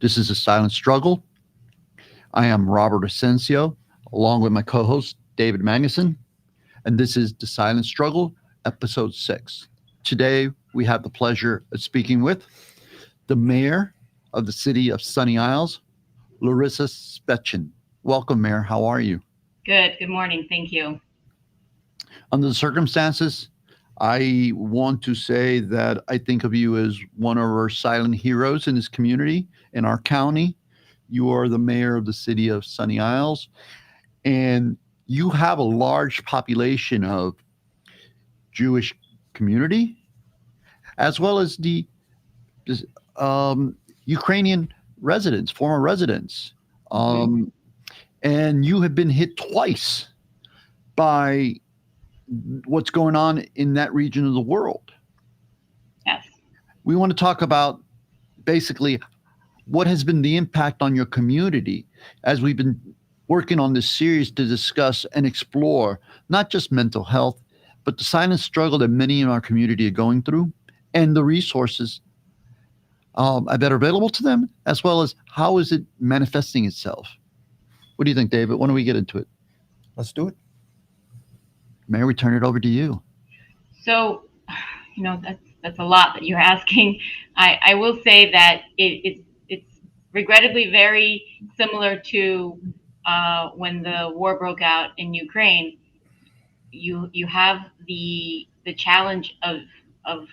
This is a silent struggle. I am Robert Asencio, along with my co-host David Magnusson, and this is the Silent Struggle, episode 6. Today we have the pleasure of speaking with the mayor of the city of Sunny Isles, Larisa Svechin. Welcome, Mayor. How are you? Good. Good morning. Thank you. Under the circumstances, I want to say that I think of you as one of our silent heroes in this community, in our county. You are the mayor of the city of Sunny Isles, and you have a large population of Jewish community, as well as the Ukrainian residents, former residents. hmm Um, and you have been hit twice by what's going on in that region of the world. Yes. We want to talk about basically what has been the impact on your community as we've been working on this series to discuss and explore not just mental health, but the silent struggle that many in our community are going through and the resources that are available to them, as well as how is it manifesting itself. What do you think, David? Why don't we get into it? Let's do it. Mayor, we turn it over to you. So, that's a lot that you're asking. I will say that it's regrettably very similar to when the war broke out in Ukraine. You have the challenge of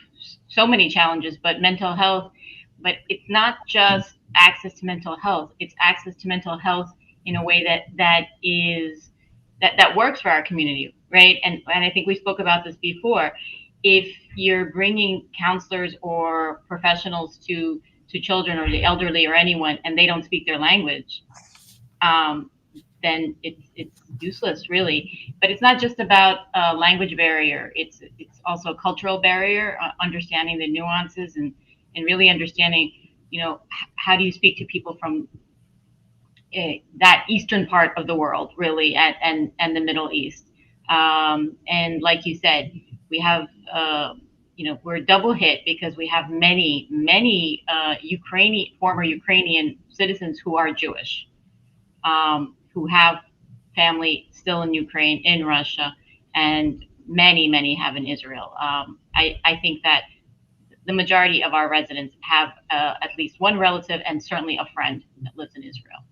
so many challenges, but mental health. But it's not just access to mental health. It's access to mental health in a way that works for our community, right? And I think we spoke about this before. If you're bringing counselors or professionals to children or the elderly or anyone, and they don't speak their language, um, then it's useless, really. But it's not just about a language barrier. It's also a cultural barrier, understanding the nuances and really understanding, how do you speak to people from that eastern part of the world, really, and the Middle East. And like you said, we have, we're double hit because we have many Ukrainian former Ukrainian citizens who are Jewish, who have family still in Ukraine, in Russia, and many have in Israel. I think that the majority of our residents have at least one relative and certainly a friend that lives in Israel.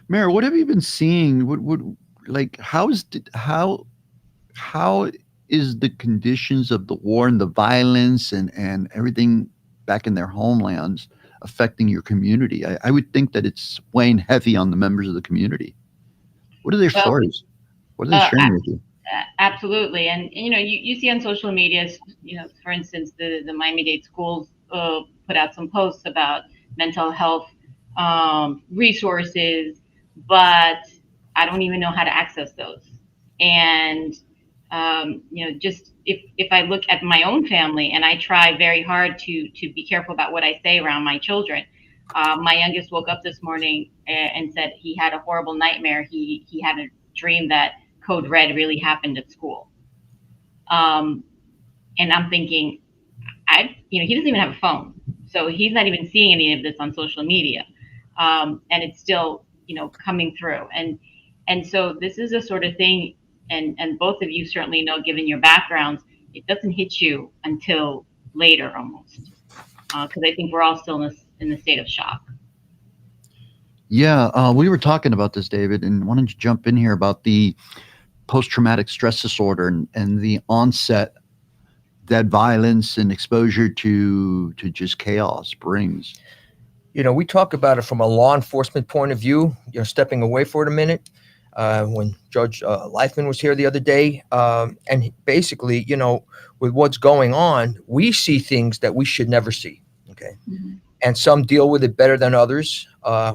Mayor, what have you been seeing? What like how is the conditions of the war and the violence and everything back in their homelands affecting your community? I would think that it's weighing heavy on the members of the community. What are their Well, stories? What are they uh, sharing with you? absolutely, and you see on social media, for instance, the Miami-Dade schools put out some posts about mental health resources, but I don't even know how to access those. And just if I look at my own family, and I try very hard to be careful about what I say around my children. My youngest woke up this morning and said he had a horrible nightmare. He had a dream that Code Red really happened at school. Um, and I'm thinking, he doesn't even have a phone, so he's not even seeing any of this on social media, and it's still, coming through. And so this is a sort of thing, and both of you certainly know, given your backgrounds, it doesn't hit you until later, almost, because I think we're all still in the state of shock. Yeah, we were talking about this, David, and why don't you jump in here about the post-traumatic stress disorder and the onset that violence and exposure to just chaos brings. We talk about it from a law enforcement point of view, stepping away for it a minute. When Judge Leifman was here the other day, and basically, with what's going on, we see things that we should never see. Okay. Mm-hmm. And some deal with it better than others.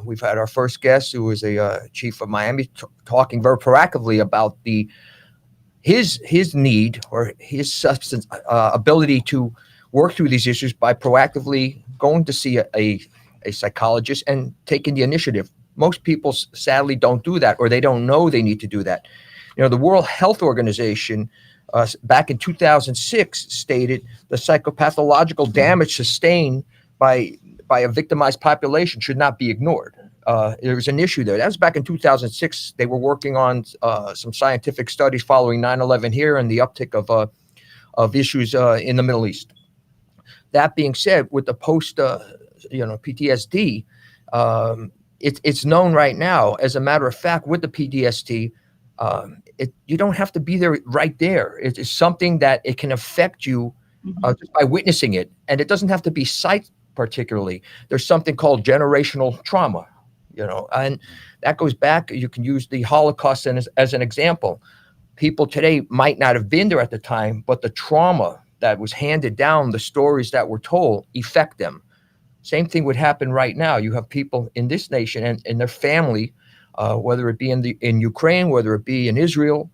We've had our first guest, who was a chief of Miami, talking very proactively about his need or his substance ability to work through these issues by proactively going to see a psychologist and taking the initiative. Most people sadly don't do that, or they don't know they need to do that. The World Health Organization back in 2006 stated the psychopathological damage sustained by by a victimized population should not be ignored. There was an issue there. That was back in 2006. They were working on some scientific studies following 9/11 here and the uptick of issues in the Middle East. That being said, with the post PTSD, it's known right now. As a matter of fact, with the PTSD, you don't have to be there right there. It's something that it can affect you just by witnessing it, and it doesn't have to be sight particularly. There's something called generational trauma, and that goes back. You can use the Holocaust as an example. People today might not have been there at the time, but the trauma that was handed down, the stories that were told, affect them. Same thing would happen right now. You have people in this nation and their family, whether it be in Ukraine, whether it be in Israel,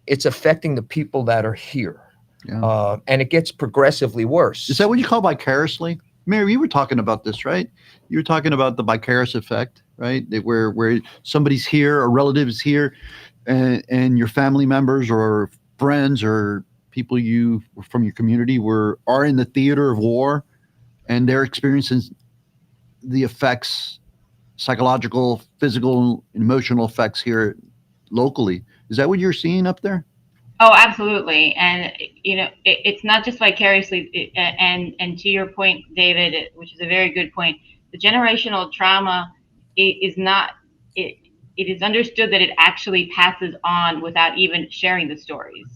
it's affecting the people that are here. Yeah. And it gets progressively worse. Is that what you call vicariously? Mary, you were talking about this, right? You were talking about the vicarious effect, right? Where somebody's here, a relative is here, and your family members or friends or people from your community are in the theater of war, and they're experiencing the effects, psychological, physical, emotional effects here locally. Is that what you're seeing up there? Oh, absolutely. And, it's not just vicariously. And to your point, David, which is a very good point, the generational trauma is not, it is understood that it actually passes on without even sharing the stories.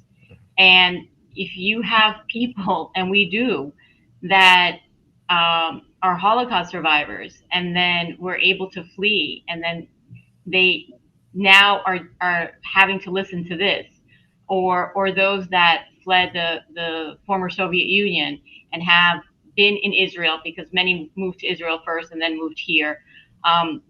And if you have people, and we do, that are Holocaust survivors, and then were able to flee, and then they now are having to listen to this, or those that fled the former Soviet Union and have been in Israel, because many moved to Israel first and then moved here. And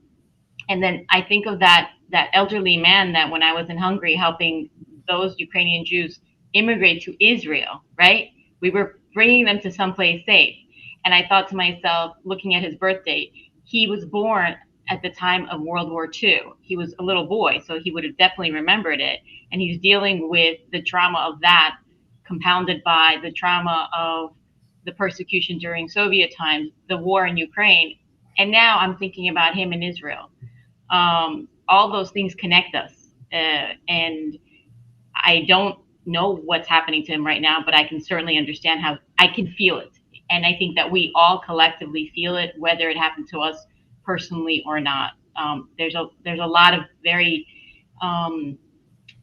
then I think of that elderly man that when I was in Hungary helping those Ukrainian Jews immigrate to Israel, right? We were bringing them to someplace safe. And I thought to myself, looking at his birth date, he was born at the time of World War II. He was a little boy, so he would have definitely remembered it. And he's dealing with the trauma of that, compounded by the trauma of the persecution during Soviet times, the war in Ukraine. And now I'm thinking about him in Israel. All those things connect us. And I don't know what's happening to him right now, but I can certainly understand how I can feel it. And I think that we all collectively feel it, whether it happened to us personally or not. There's a lot of very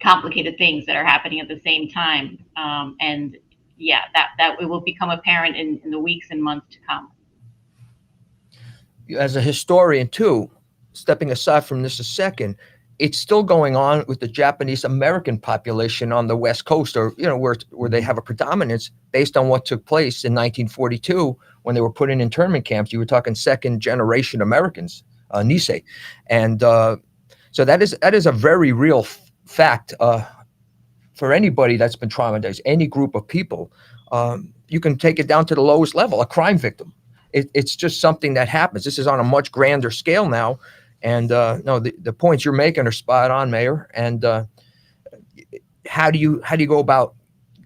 complicated things that are happening at the same time. And yeah, that it will become apparent in the weeks and months to come. As a historian too, stepping aside from this a second, it's still going on with the Japanese American population on the West Coast, or where they have a predominance based on what took place in 1942 when they were put in internment camps. You were talking second generation Americans, Nisei, and so that is a very real fact for anybody that's been traumatized. Any group of people, you can take it down to the lowest level, a crime victim. It's just something that happens. This is on a much grander scale now. And no, the points you're making are spot on, Mayor. And how do you go about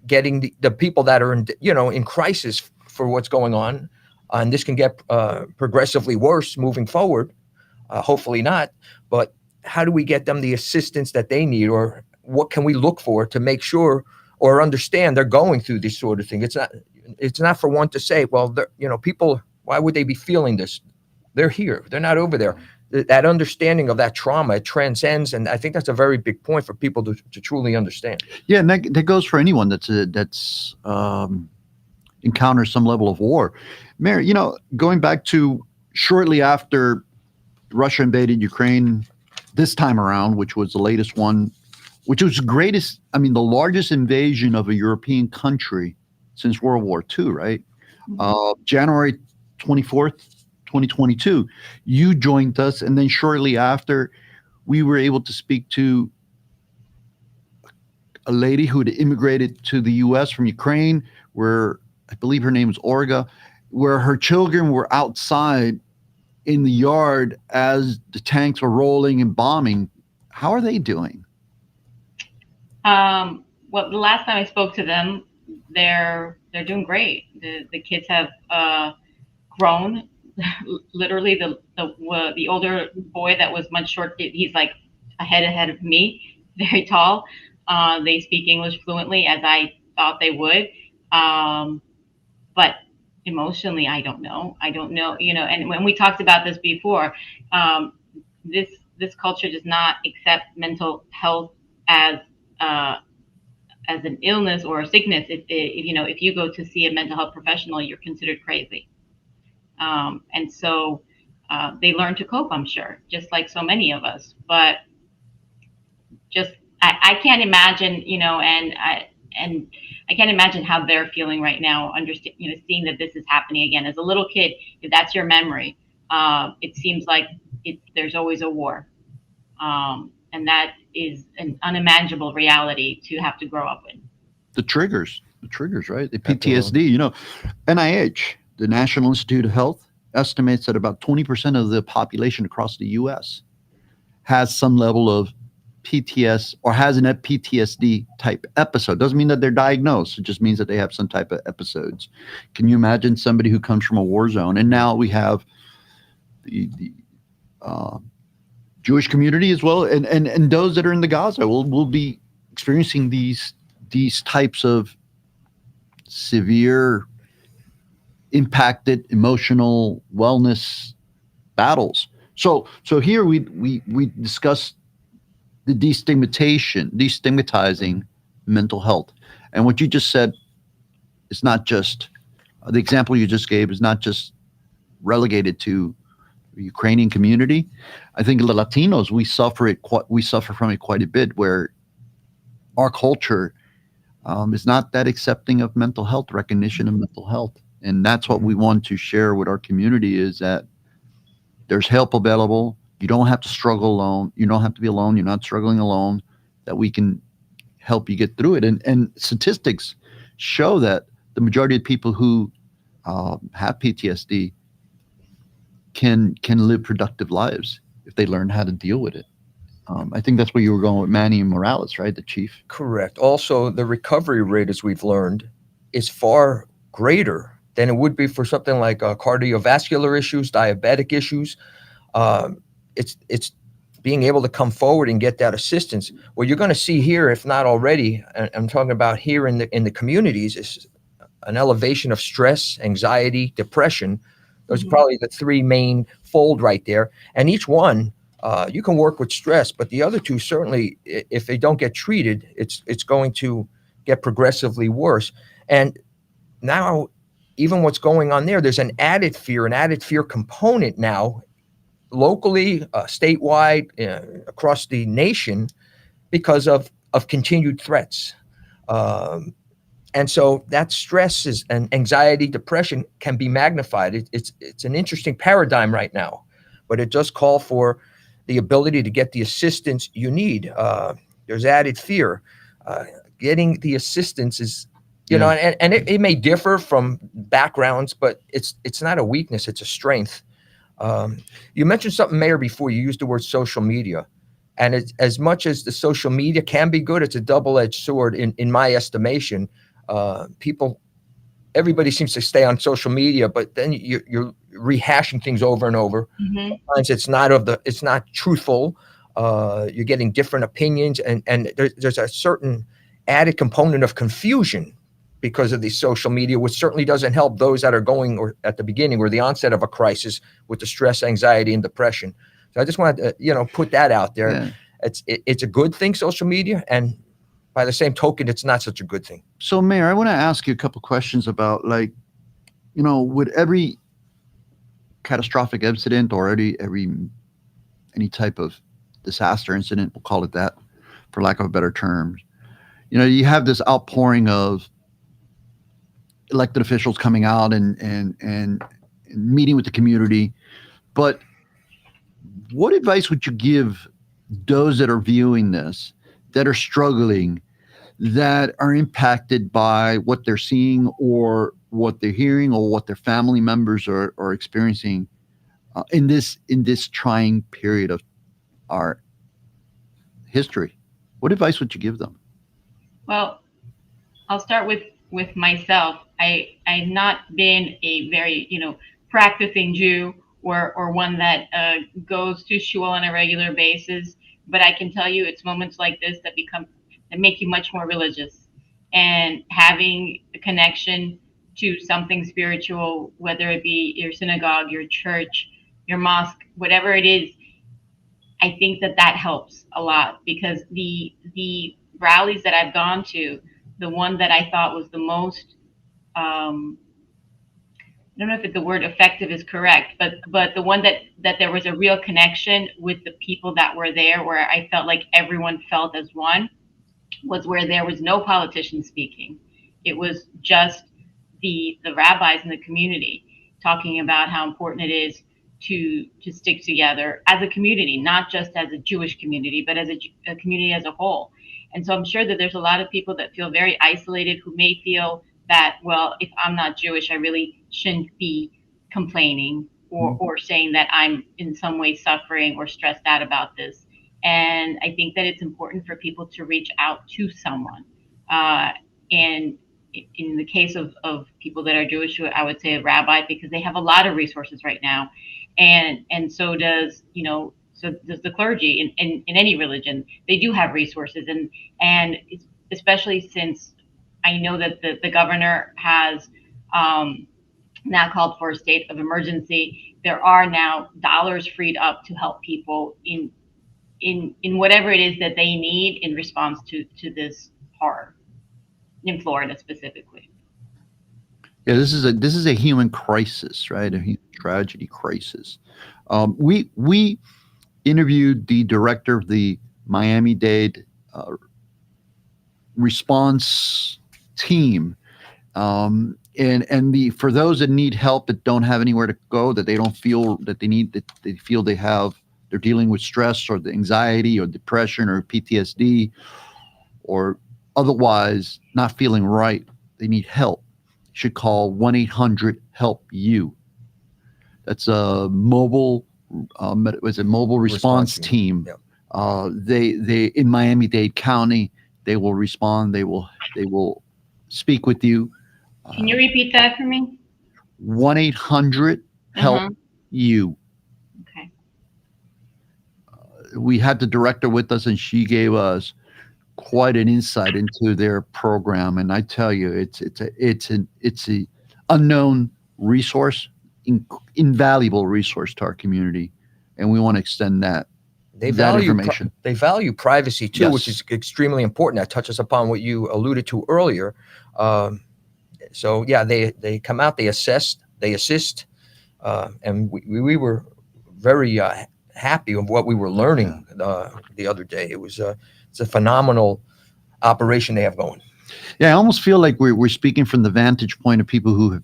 getting the people that are in crisis for what's going on? And this can get progressively worse moving forward. Hopefully not. But how do we get them the assistance that they need, or what can we look for to make sure or understand they're going through this sort of thing? It's not for one to say, well, people, why would they be feeling this? They're here. They're not over there. That understanding of that trauma, it transcends, and I think that's a very big point for people to truly understand. Yeah, and that goes for anyone that's encounters some level of war. Mary, going back to shortly after Russia invaded Ukraine this time around, which was the latest one, which was the largest invasion of a European country since World War II, right? January 24th, 2022, you joined us, and then shortly after, we were able to speak to a lady who had immigrated to the U.S. from Ukraine, where I believe her name is Olga, where her children were outside in the yard as the tanks were rolling and bombing. How are they doing? Well, the last time I spoke to them, they're doing great. The kids have grown. literally the older boy that was much short. He's like ahead of me, very tall. They speak English fluently as I thought they would, but emotionally, I don't know. I don't know, And when we talked about this before, um, this culture does not accept mental health as uh, as an illness or a sickness. If you go to see a mental health professional, you're considered crazy. And so they learn to cope, I'm sure, just like so many of us. But just I can't imagine, and I can't imagine how they're feeling right now. Understand, seeing that this is happening again. As a little kid, if that's your memory, it seems like there's always a war, and that is an unimaginable reality to have to grow up in. The triggers, right? The Absolutely. PTSD. NIH, the National Institute of Health, estimates that about 20% of the population across the U.S. has some level of PTS or has an PTSD type episode. Doesn't mean that they're diagnosed. It just means that they have some type of episodes. Can you imagine somebody who comes from a war zone? And now we have the Jewish community as well, and those that are in the Gaza will be experiencing these types of severe impacted emotional wellness battles. So here we discuss the destigmatizing mental health. And what you just said is not just the example you just gave is not just relegated to the Ukrainian community. I think the Latinos we suffer from it quite a bit, where our culture is not that accepting of mental health, recognition of mental health. And that's what we want to share with our community is that there's help available. You don't have to struggle alone. You don't have to be alone. You're not struggling alone, that we can help you get through it. And statistics show that the majority of people who have PTSD can live productive lives if they learn how to deal with it. I think that's where you were going with Manny Morales, right? The chief. Correct. Also, the recovery rate, as we've learned, is far greater than it would be for something like cardiovascular issues, diabetic issues. Um, it's being able to come forward and get that assistance. What you're going to see here, if not already, and I'm talking about here in the communities, is an elevation of stress, anxiety, depression. Those are Mhm. probably the three main fold right there. And each one, you can work with stress, but the other two certainly, if they don't get treated, it's going to get progressively worse. And now, even what's going on there, there's an added fear component now, locally, statewide, across the nation, because of continued threats. Um, and so that stress is and anxiety, depression can be magnified. It's an interesting paradigm right now, but it does call for the ability to get the assistance you need. There's added fear. Uh, Getting the assistance is, Yeah. and it may differ from backgrounds, but it's not a weakness; it's a strength. You mentioned something, Mayor, before. You used the word social media. And as much as the social media can be good, it's a double-edged sword in my estimation. People, everybody seems to stay on social media, but then you're rehashing things over and over. Mhm. Sometimes it's not truthful. You're getting different opinions, and there's a certain added component of confusion because of the social media, which certainly doesn't help those that are going or at the beginning or the onset of a crisis with the stress, anxiety, and depression. So I just wanted to, put that out there. Yeah. It's a good thing, social media, and by the same token, it's not such a good thing. So, Mayor, I want to ask you a couple questions about, like, with every catastrophic incident or any type of disaster incident, we'll call it that, for lack of a better term, you have this outpouring of elected officials coming out and meeting with the community. But what advice would you give those that are viewing this, that are struggling, that are impacted by what they're seeing or what they're hearing or what their family members are experiencing in this trying period of our history? What advice would you give them? Well, I'll start with myself. I've not been a very practicing Jew or one that goes to shul on a regular basis. But I can tell you, it's moments like this that make you much more religious, and having a connection to something spiritual, whether it be your synagogue, your church, your mosque, whatever it is. I think that helps a lot, because the rallies that I've gone to, the one that I thought was the most, I don't know if the word effective is correct, but the one that there was a real connection with the people that were there, where I felt like everyone felt as one, was where there was no politician speaking. It was just the rabbis in the community talking about how important it is to stick together as a community, not just as a Jewish community, but as a community as a whole. And so I'm sure that there's a lot of people that feel very isolated, who may feel that, well, if I'm not Jewish, I really shouldn't be complaining, or saying that I'm in some way suffering or stressed out about this. And I think that it's important for people to reach out to someone. And in the case of people that are Jewish, I would say a rabbi, because they have a lot of resources right now. And so does, so does the clergy in any religion. They do have resources. And especially since I know that the governor has now called for a state of emergency, there are now dollars freed up to help people in whatever it is that they need in response to this horror in Florida specifically. Yeah, this is a human crisis, right? A human tragedy crisis. We interviewed the director of the Miami-Dade response team, and the for those that need help, that don't have anywhere to go, that they don't feel that they feel they're dealing with stress or the anxiety or depression or PTSD, or otherwise not feeling right, they need help, should call 1-800-HELP-YOU. That's a mobile, was a mobile response team. Yep. They in Miami-Dade County, they will respond. They will speak with you. Can you repeat that for me? 1-800-HELP-YOU. Okay. We had the director with us, and she gave us quite an insight into their program. And I tell you, it's a unknown resource, invaluable resource to our community, and we want to extend that information. They value privacy too, Yes. which is extremely important. That touches upon what you alluded to earlier. So yeah, they come out, they assist, and we were very happy with what we were learning the other day. It's a phenomenal operation they have going. Yeah, I almost feel like we're speaking from the vantage point of people who have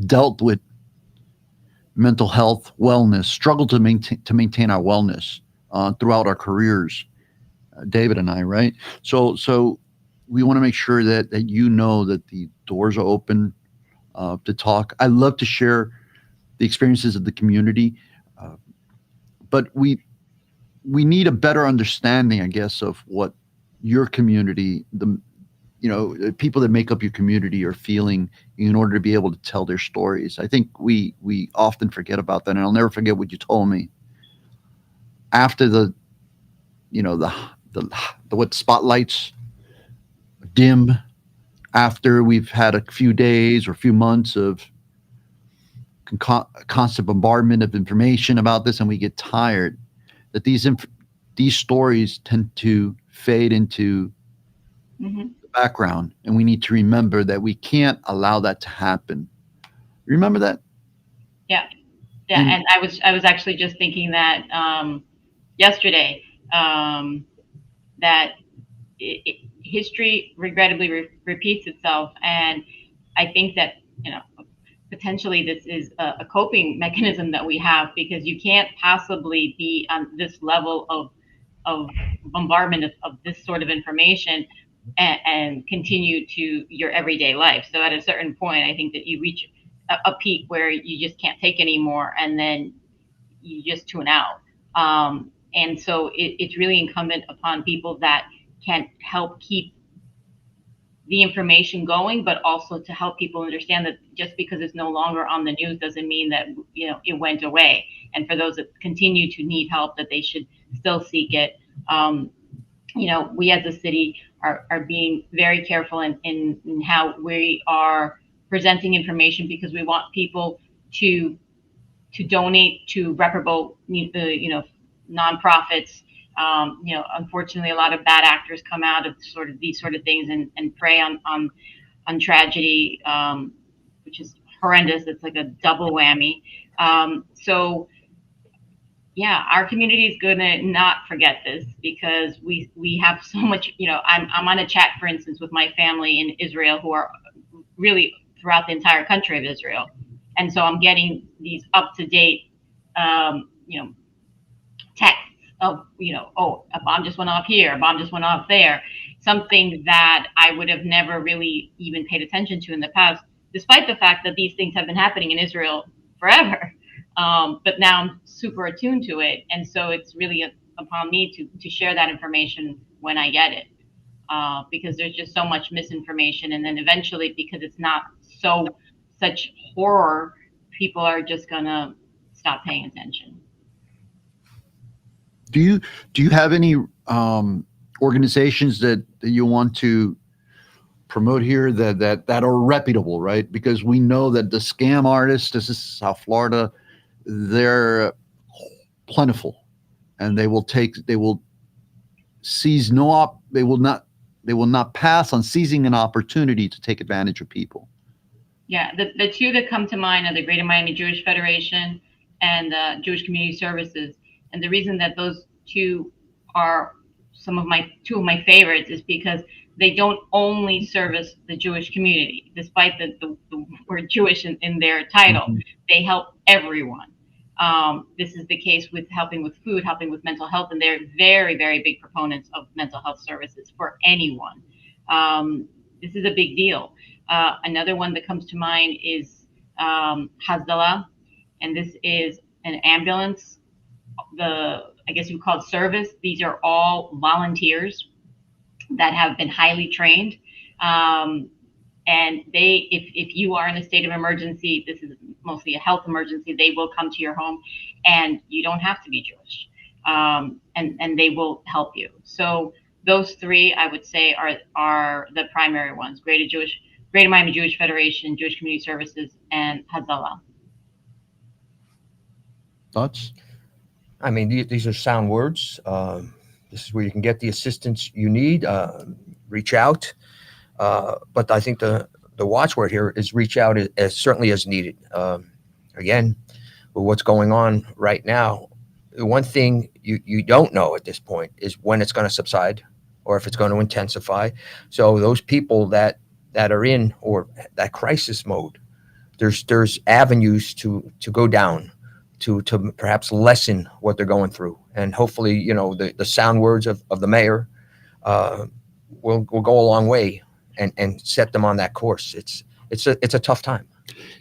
dealt with mental health, wellness, struggle to maintain our wellness throughout our careers, David and I, right? So we want to make sure that you know that the doors are open to talk. I love to share the experiences of the community, but we need a better understanding, I guess, of what your community, the people that make up your community, are feeling in order to be able to tell their stories. I think we often forget about that, and I'll never forget what you told me after the what spotlights dim, after we've had a few days or a few months of constant bombardment of information about this, and we get tired, that these stories tend to fade into the background, and we need to remember that we can't allow that to happen. Remember that? Yeah. And I was actually just thinking that yesterday, that history regrettably repeats itself, and I think that potentially this is a coping mechanism that we have, because you can't possibly be on this level of bombardment of this sort of information and continue to your everyday life. So at a certain point, I think that you reach a peak where you just can't take anymore, and then you just tune out. And so it's really incumbent upon people that can help keep the information going, but also to help people understand that just because it's no longer on the news doesn't mean that it went away. And for those that continue to need help, that they should still seek it. We as a city are being very careful in how we are presenting information, because we want people to donate to reputable nonprofits. Unfortunately, a lot of bad actors come out of sort of these sort of things and prey on tragedy, which is horrendous. It's like a double whammy. So yeah, our community is gonna not forget this, because we have so much. I'm on a chat, for instance, with my family in Israel, who are really throughout the entire country of Israel, and so I'm getting these up to date, texts of, oh, a bomb just went off here, a bomb just went off there, something that I would have never really even paid attention to in the past, despite the fact that these things have been happening in Israel forever. But now I'm super attuned to it, and so it's really upon me to share that information when I get it, because there's just so much misinformation, and then eventually, because it's not such horror, people are just gonna stop paying attention. Do you have any organizations that you want to promote here that are reputable, right? Because we know that the scam artists, this is South Florida, they're plentiful, and they will seize no op they will not pass on seizing an opportunity to take advantage of people. Yeah, the two that come to mind are the Greater Miami Jewish Federation and Jewish Community Services. And the reason that those two are two of my favorites is because they don't only service the Jewish community, despite the word Jewish in their title. Mhm. They help everyone. This is the case with helping with food, helping with mental health, and they're very, very big proponents of mental health services for anyone. This is a big deal. Another one that comes to mind is Hazdala, and this is an ambulance. I guess you would call it service. These are all volunteers that have been highly trained, and if you are in a state of emergency, this is mostly a health emergency, they will come to your home, and you don't have to be Jewish, and they will help you. So those three, I would say, are the primary ones: Greater Miami Jewish Federation, Jewish Community Services, and Hazalah. Thoughts? I mean, these are sound words. This is where you can get the assistance you need. Reach out. But I think the watchword here is reach out as certainly as needed. Again, with what's going on right now, the one thing you don't know at this point is when it's going to subside or if it's going to intensify. So those people that are in or that crisis mode, there's avenues to go down to perhaps lessen what they're going through, and hopefully the sound words of the mayor will go a long way and set them on that course. It's a tough time.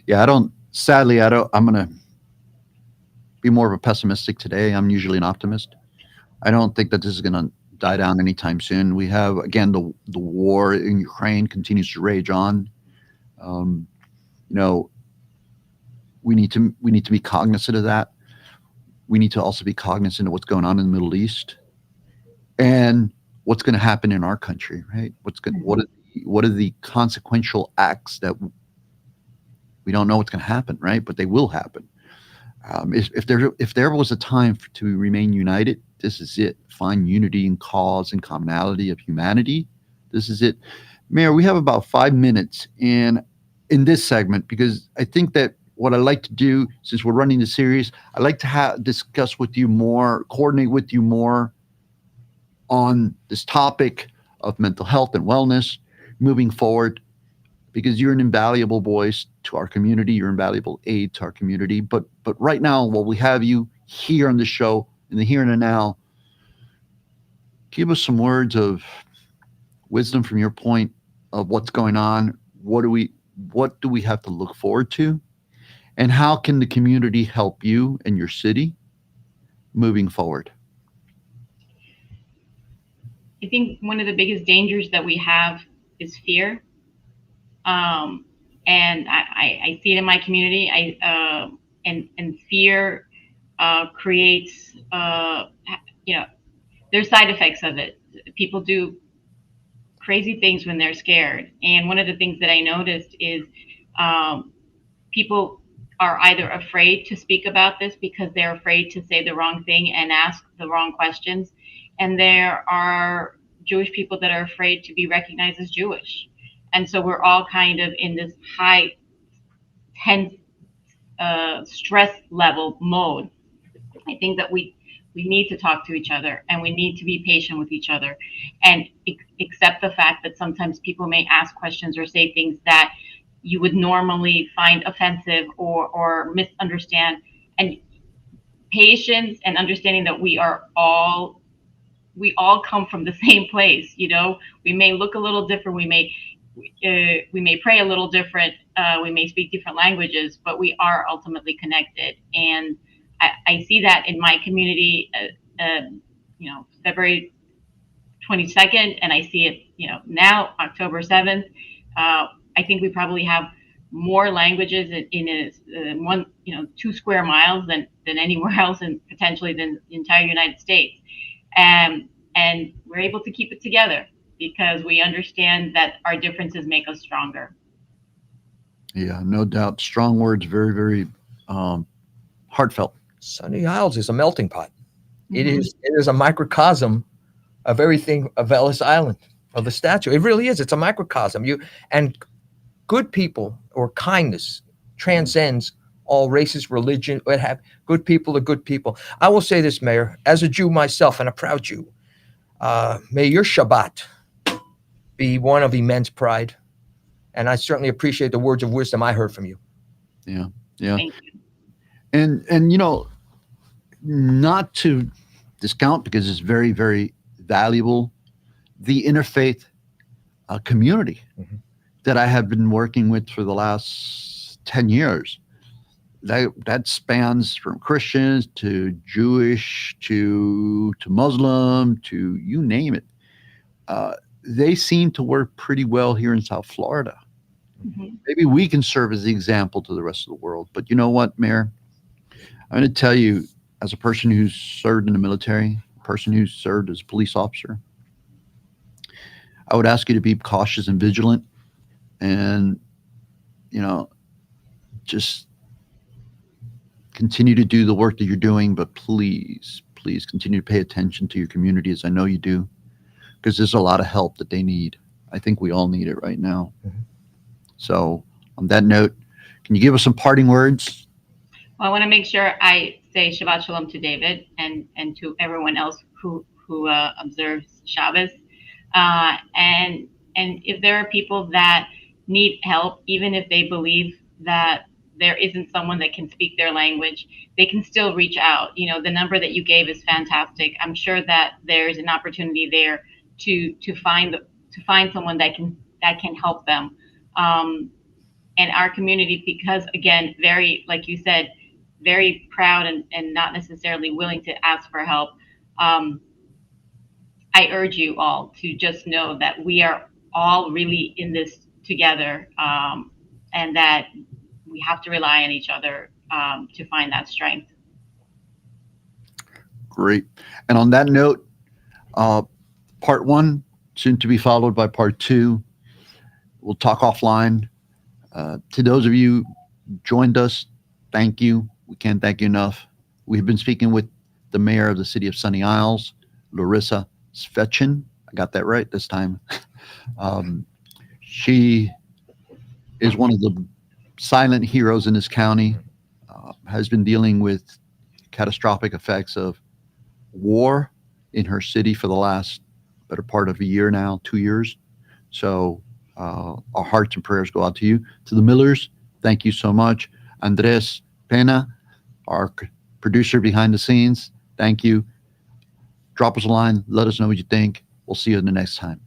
Yeah, sadly, I'm going to be more of a pessimistic today. I'm usually an optimist. I don't think that this is going to die down anytime soon. We have, again, the war in Ukraine continues to rage on. Um, you know, we need to be cognizant of that. We need to also be cognizant of what's going on in the Middle East and what's going to happen in our country, right? What are the consequential acts that we don't know what's going to happen, right? But they will happen. If there was a time to remain united, this is it. Find unity in cause and commonality of humanity. This is it. Mayor, we have about 5 minutes in this segment, because I think that what I like to do, since we're running the series, I like to discuss with you more, coordinate with you more on this topic of mental health and wellness moving forward, because you're an invaluable voice to our community. You're an invaluable aid to our community. But right now, while we have you here on the show, in the here and the now, give us some words of wisdom from your point of what's going on. What do we have to look forward to? And how can the community help you and your city moving forward? I think one of the biggest dangers that we have is fear. And I see it in my community. And fear creates, there's side effects of it. People do crazy things when they're scared. And one of the things that I noticed is people are either afraid to speak about this because they're afraid to say the wrong thing and ask the wrong questions. And there are Jewish people that are afraid to be recognized as Jewish. And so we're all kind of in this high, tense, stress level mode. I think that we need to talk to each other, and we need to be patient with each other, and accept the fact that sometimes people may ask questions or say things that you would normally find offensive or misunderstand. And patience and understanding that we all come from the same place. We may look a little different, we may pray a little different, we may speak different languages, but we are ultimately connected. And I see that in my community, February 22nd, and I see it, now October 7th. I think we probably have more languages in one, 2 square miles than anywhere else, and potentially than the entire United States. And we're able to keep it together because we understand that our differences make us stronger. Yeah, no doubt. Strong words, very, very heartfelt. Sunny Isles is a melting pot. It Mhm. is a microcosm of everything of Ellis Island, of the statue. It really is. It's a microcosm. And good people, or kindness, transcends all races, religion. Good people are good people. I will say this, Mayor, as a Jew myself and a proud Jew, may your Shabbat be one of immense pride. And I certainly appreciate the words of wisdom I heard from you. Yeah, yeah. Thank you. And not to discount, because it's very, very valuable, the interfaith community Mhm. that I have been working with for the last 10 years. That spans from Christians to Jewish to Muslim to you name it. They seem to work pretty well here in South Florida. Mhm. Maybe we can serve as the example to the rest of the world. But you know what, Mayor? I'm going to tell you, as a person who's served in the military, a person who's served as a police officer, I would ask you to be cautious and vigilant, and just continue to do the work that you're doing. But please, please continue to pay attention to your community, as I know you do, because there's a lot of help that they need. I think we all need it right now. Mhm. So, on that note, can you give us some parting words? Well, I want to make sure I say Shabbat Shalom to David and to everyone else who observes Shabbos. And if there are people that need help, even if they believe that there isn't someone that can speak their language, they can still reach out. The number that you gave is fantastic. I'm sure that there's an opportunity there to find someone that can help them. And our community, because again, very, like you said, very proud and not necessarily willing to ask for help. I urge you all to just know that we are all really in this together, and that we have to rely on each other to find that strength. Great. And on that note, part one, soon to be followed by part two. We'll talk offline. To those of you who joined us, thank you. We can't thank you enough. We've been speaking with the mayor of the city of Sunny Isles, Larisa Svechin. I got that right this time. She is one of the silent heroes in this county, has been dealing with catastrophic effects of war in her city for the last better part of a year now, 2 years. So our hearts and prayers go out to you. To the Millers, thank you so much. Andres Pena, our producer behind the scenes, thank you. Drop us a line. Let us know what you think. We'll see you in the next time.